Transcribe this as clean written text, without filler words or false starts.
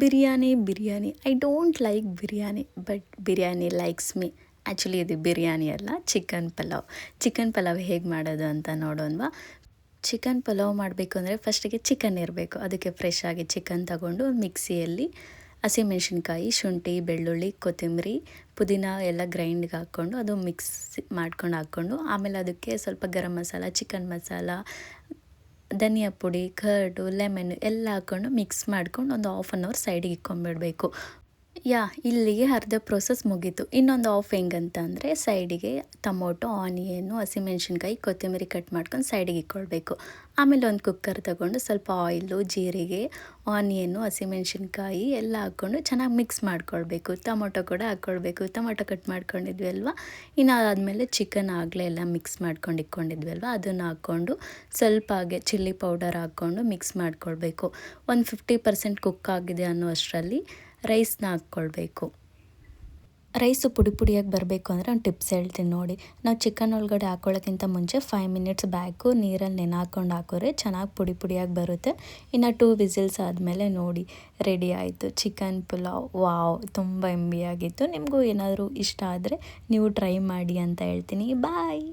Biryani I don't like biryani but biryani likes me. Actually ಇದು ಬಿರಿಯಾನಿ ಅಲ್ಲ, chicken pulao ಹೇಗೆ ಮಾಡೋದು ಅಂತ ನೋಡೋಣವಾ. ಚಿಕನ್ ಪಲಾವ್ ಮಾಡಬೇಕು ಅಂದರೆ ಫಸ್ಟಿಗೆ ಚಿಕನ್ ಇರಬೇಕು. ಅದಕ್ಕೆ ಫ್ರೆಶ್ ಆಗಿ ಚಿಕನ್ ತಗೊಂಡು ಮಿಕ್ಸಿಯಲ್ಲಿ ಹಸಿಮೆಣ್ಸಿನ್ಕಾಯಿ, ಶುಂಠಿ, ಬೆಳ್ಳುಳ್ಳಿ, ಕೊತ್ತಂಬರಿ, ಪುದೀನ ಎಲ್ಲ ಗ್ರೈಂಡ್ಗೆ ಹಾಕ್ಕೊಂಡು ಅದು ಮಿಕ್ಸ್ ಹಾಕ್ಕೊಂಡು ಆಮೇಲೆ ಅದಕ್ಕೆ ಸ್ವಲ್ಪ ಗರಂ ಮಸಾಲ, ಚಿಕನ್ ಮಸಾಲ, ಧನಿಯಾ ಪುಡಿ, ಕರ್ಡು, ಲೆಮನ್ ಎಲ್ಲ ಹಾಕ್ಕೊಂಡು ಮಿಕ್ಸ್ ಮಾಡ್ಕೊಂಡು ಒಂದು ಹಾಫ್ ಆನ್ ಅವರ್ ಸೈಡಿಗೆ ಇಟ್ಕೊಂಡ್ಬಿಡಬೇಕು. ಇಲ್ಲಿಗೆ ಅರ್ಧ ಪ್ರೋಸೆಸ್ ಮುಗೀತು. ಇನ್ನೊಂದು ಆಫ್ ಹೆಂಗಂತ ಅಂದರೆ ಸೈಡಿಗೆ ಟೊಮೊಟೊ, ಆನಿಯನ್ನು, ಹಸಿಮೆಣ್ಸಿನ್ಕಾಯಿ, ಕೊತ್ತಂಬರಿ ಕಟ್ ಮಾಡ್ಕೊಂಡು ಸೈಡಿಗೆ ಇಟ್ಕೊಳ್ಬೇಕು. ಆಮೇಲೆ ಒಂದು ಕುಕ್ಕರ್ ತಗೊಂಡು ಸ್ವಲ್ಪ ಆಯಿಲು, ಜೀರಿಗೆ, ಆನಿಯನ್ನು, ಹಸಿಮೆಣ್ಸಿನ್ಕಾಯಿ ಎಲ್ಲ ಹಾಕ್ಕೊಂಡು ಚೆನ್ನಾಗಿ ಮಿಕ್ಸ್ ಮಾಡ್ಕೊಳ್ಬೇಕು. ಟೊಮೊಟೊ ಕೂಡ ಹಾಕ್ಕೊಳ್ಬೇಕು. ಟೊಮೊಟೊ ಕಟ್ ಮಾಡ್ಕೊಂಡಿದ್ವಿ ಅಲ್ವಾ, ಇನ್ನು ಆದಮೇಲೆ ಚಿಕನ್ ಆಗಲೇ ಎಲ್ಲ ಮಿಕ್ಸ್ ಮಾಡ್ಕೊಂಡು ಇಟ್ಕೊಂಡಿದ್ವಿ ಅಲ್ವಾ, ಅದನ್ನು ಹಾಕ್ಕೊಂಡು ಸ್ವಲ್ಪ ಹಾಗೆ ಚಿಲ್ಲಿ ಪೌಡರ್ ಹಾಕ್ಕೊಂಡು ಮಿಕ್ಸ್ ಮಾಡ್ಕೊಳ್ಬೇಕು. ಒಂದು 50% ಕುಕ್ ಆಗಿದೆ ಅನ್ನೋ ಅಷ್ಟರಲ್ಲಿ ರೈಸ್ನ ಹಾಕ್ಕೊಳ್ಬೇಕು. ರೈಸು ಪುಡಿಯಾಗಿ ಬರಬೇಕು ಅಂದರೆ ಒಂದು ಟಿಪ್ಸ್ ಹೇಳ್ತೀನಿ ನೋಡಿ. ನಾವು ಚಿಕನ್ ಒಳಗಡೆ ಹಾಕ್ಕೊಳ್ಳೋಕ್ಕಿಂತ ಮುಂಚೆ 5 ಮಿನಿಟ್ಸ್ ಬ್ಯಾಕು ನೀರಲ್ಲಿ ನೆನೆ ಹಾಕ್ಕೊಂಡು ಹಾಕಿದ್ರೆ ಚೆನ್ನಾಗಿ ಪುಡಿಯಾಗಿ ಬರುತ್ತೆ. ಇನ್ನು 2 ವಿಸಿಲ್ಸ್ ಆದಮೇಲೆ ನೋಡಿ ರೆಡಿ ಆಯಿತು ಚಿಕನ್ ಪುಲಾವ್. ವಾವ್, ತುಂಬ ಯಮ್ಮಿಯಾಗಿತ್ತು. ನಿಮಗೂ ಏನಾದರೂ ಇಷ್ಟ ಆದರೆ ನೀವು ಟ್ರೈ ಮಾಡಿ ಅಂತ ಹೇಳ್ತೀನಿ. ಬಾಯ್.